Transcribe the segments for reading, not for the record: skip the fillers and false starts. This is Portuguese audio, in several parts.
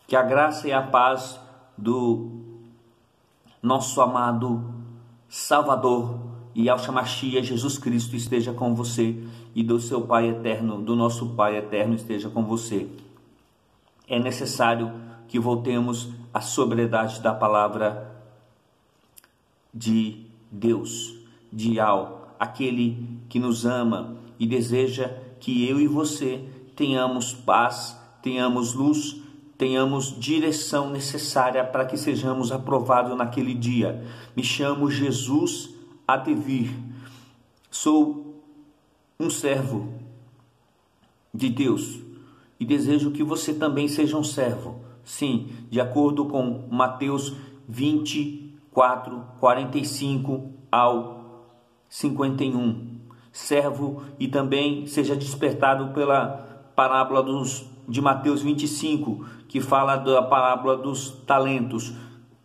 Que a graça e a paz do nosso amado Salvador e Yahshua Mashiach, Jesus Cristo, esteja com você, e do seu Pai eterno, do nosso Pai eterno, esteja com você. É necessário que voltemos à sobriedade da palavra de Deus, de Yahweh, aquele que nos ama e deseja que eu e você tenhamos paz, tenhamos luz, tenhamos direção necessária para que sejamos aprovados naquele dia. Me chamo Jesus Adevir, sou um servo de Deus e desejo que você também seja um servo. Sim, de acordo com Mateus 24, 45 ao 51. Servo e também seja despertado pela parábola de Mateus 25, que fala da parábola dos talentos,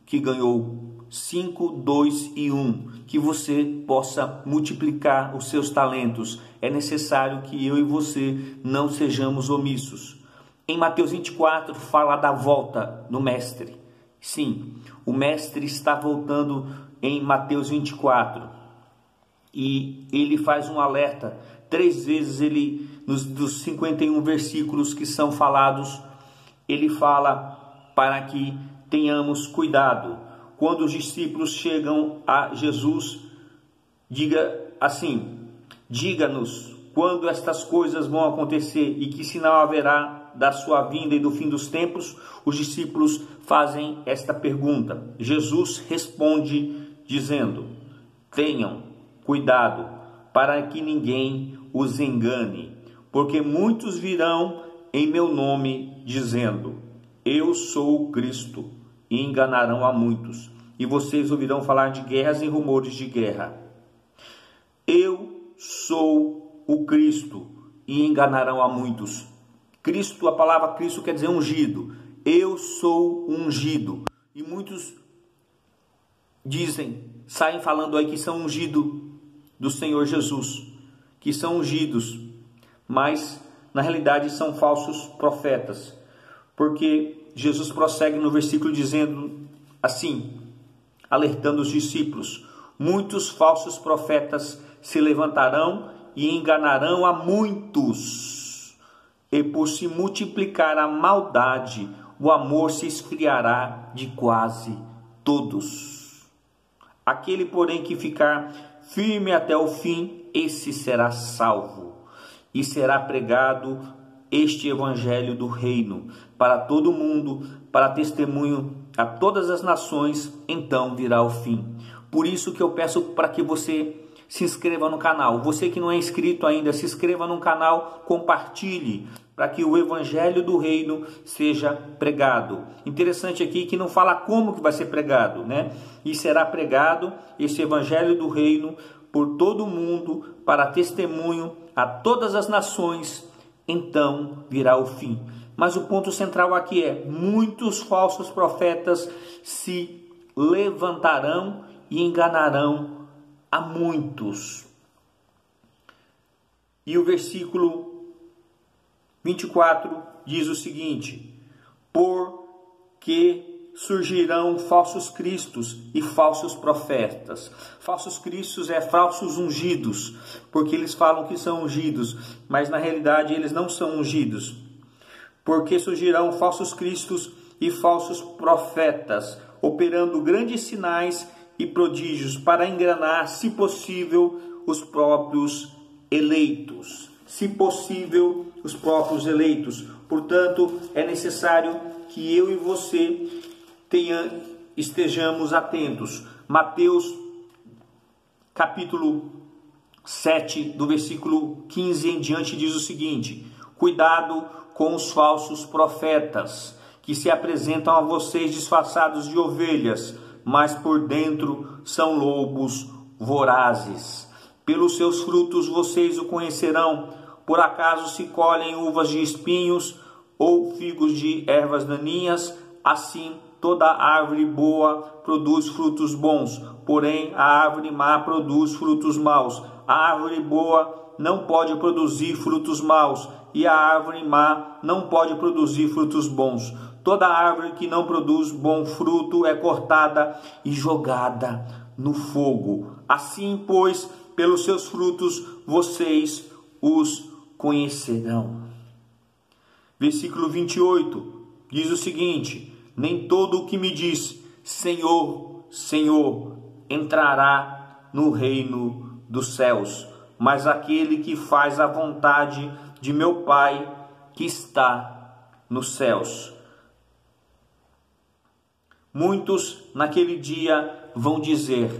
que ganhou 5, 2 e 1, que você possa multiplicar os seus talentos. É necessário que eu e você não sejamos omissos. Em Mateus 24 fala da volta do mestre. Sim, o mestre está voltando em Mateus 24 e ele faz um alerta. 3 vezes ele, dos 51 versículos que são falados, ele fala para que tenhamos cuidado. Quando os discípulos chegam a Jesus, diga assim: diga-nos quando estas coisas vão acontecer e que sinal haverá da sua vinda e do fim dos tempos. Os discípulos fazem esta pergunta. Jesus responde dizendo: tenham cuidado para que ninguém os engane, porque muitos virão em meu nome dizendo: eu sou o Cristo, e enganarão a muitos. E vocês ouvirão falar de guerras e rumores de guerra. Eu sou o Cristo, e enganarão a muitos. Cristo, a palavra Cristo quer dizer ungido. Eu sou ungido. E muitos saem falando aí que são ungidos do Senhor Jesus, que são ungidos, mas na realidade são falsos profetas, porque Jesus prossegue no versículo dizendo assim, alertando os discípulos: muitos falsos profetas se levantarão e enganarão a muitos, e por se multiplicar a maldade, o amor se esfriará de quase todos. Aquele, porém, que ficar firme até o fim, esse será salvo, e será pregado este evangelho do reino para todo mundo, para testemunho a todas as nações, então virá o fim. Por isso que eu peço para que você se inscreva no canal. Você que não é inscrito ainda, se inscreva no canal, compartilhe, para que o evangelho do reino seja pregado. Interessante aqui que não fala como que vai ser pregado, né? E será pregado esse evangelho do reino por todo o mundo, para testemunho a todas as nações, então virá o fim. Mas o ponto central aqui é: muitos falsos profetas se levantarão e enganarão a muitos. E o versículo 24 diz o seguinte: porque surgirão falsos cristos e falsos profetas. Falsos cristos é falsos ungidos, porque eles falam que são ungidos, mas na realidade eles não são ungidos. Porque surgirão falsos cristos e falsos profetas, operando grandes sinais e prodígios para enganar, se possível, os próprios eleitos. Se possível, os próprios eleitos. Portanto, é necessário que eu e você estejamos atentos. Mateus capítulo 7, do versículo 15 em diante, diz o seguinte: cuidado com os falsos profetas, que se apresentam a vocês disfarçados de ovelhas, mas por dentro são lobos vorazes. Pelos seus frutos vocês o conhecerão. Por acaso se colhem uvas de espinhos ou figos de ervas daninhas? Assim, toda árvore boa produz frutos bons, porém a árvore má produz frutos maus. A árvore boa não pode produzir frutos maus, e a árvore má não pode produzir frutos bons. Toda árvore que não produz bom fruto é cortada e jogada no fogo. Assim, pois, pelos seus frutos vocês os conhecerão. Versículo 28 diz o seguinte: nem todo o que me diz Senhor, Senhor, entrará no reino dos céus, mas aquele que faz a vontade de meu Pai que está nos céus. Muitos naquele dia vão dizer: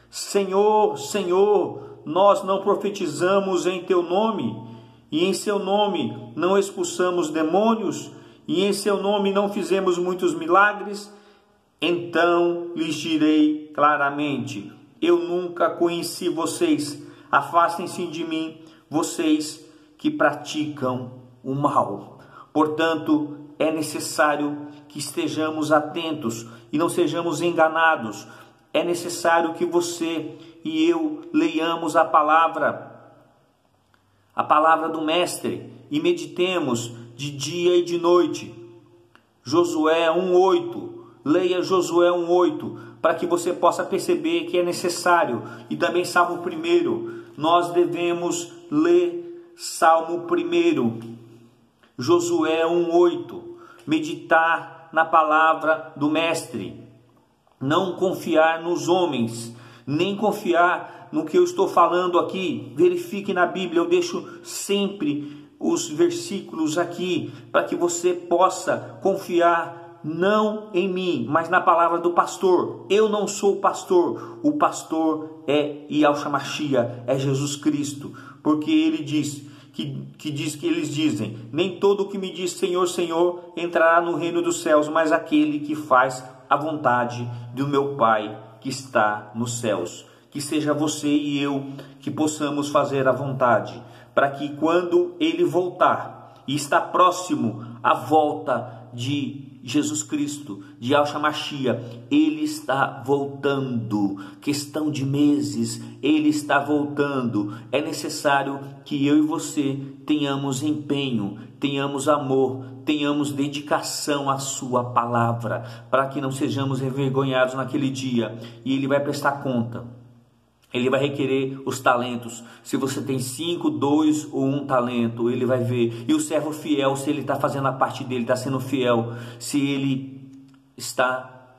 Senhor, Senhor, nós não profetizamos em teu nome, e em seu nome não expulsamos demônios, e em seu nome não fizemos muitos milagres? Então lhes direi claramente: eu nunca conheci vocês, afastem-se de mim, vocês que praticam o mal. Portanto, é necessário que estejamos atentos e não sejamos enganados. É necessário que você e eu leiamos a palavra do Mestre, e meditemos de dia e de noite. Josué 1:8, leia Josué 1:8, para que você possa perceber que é necessário. E também Salmo 1, nós devemos ler Salmo 1, Josué 1:8, meditar na palavra do Mestre, não confiar nos homens, nem confiar no que eu estou falando aqui. Verifique na Bíblia, eu deixo sempre os versículos aqui, para que você possa confiar não em mim, mas na palavra do pastor. Eu não sou o pastor é Yahshua Mashiach, é Jesus Cristo, porque ele diz que eles dizem: nem todo o que me diz Senhor, Senhor entrará no reino dos céus, mas aquele que faz a vontade do meu Pai que está nos céus. Que seja você e eu que possamos fazer a vontade, para que quando ele voltar, e está próximo a volta de Jesus Cristo, de Yahshua Mashiach, ele está voltando, questão de meses, ele está voltando. É necessário que eu e você tenhamos empenho, tenhamos amor, tenhamos dedicação à sua palavra, para que não sejamos envergonhados naquele dia, e ele vai prestar conta. Ele vai requerer os talentos. Se você tem 5, 2 ou 1 talento, ele vai ver. E o servo fiel, se ele está fazendo a parte dele, está sendo fiel, se ele está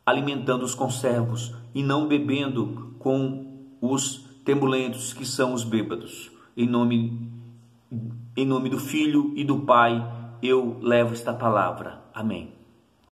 alimentando os conservos e não bebendo com os temulentos, que são os bêbados. Em nome do Filho e do Pai, eu levo esta palavra. Amém.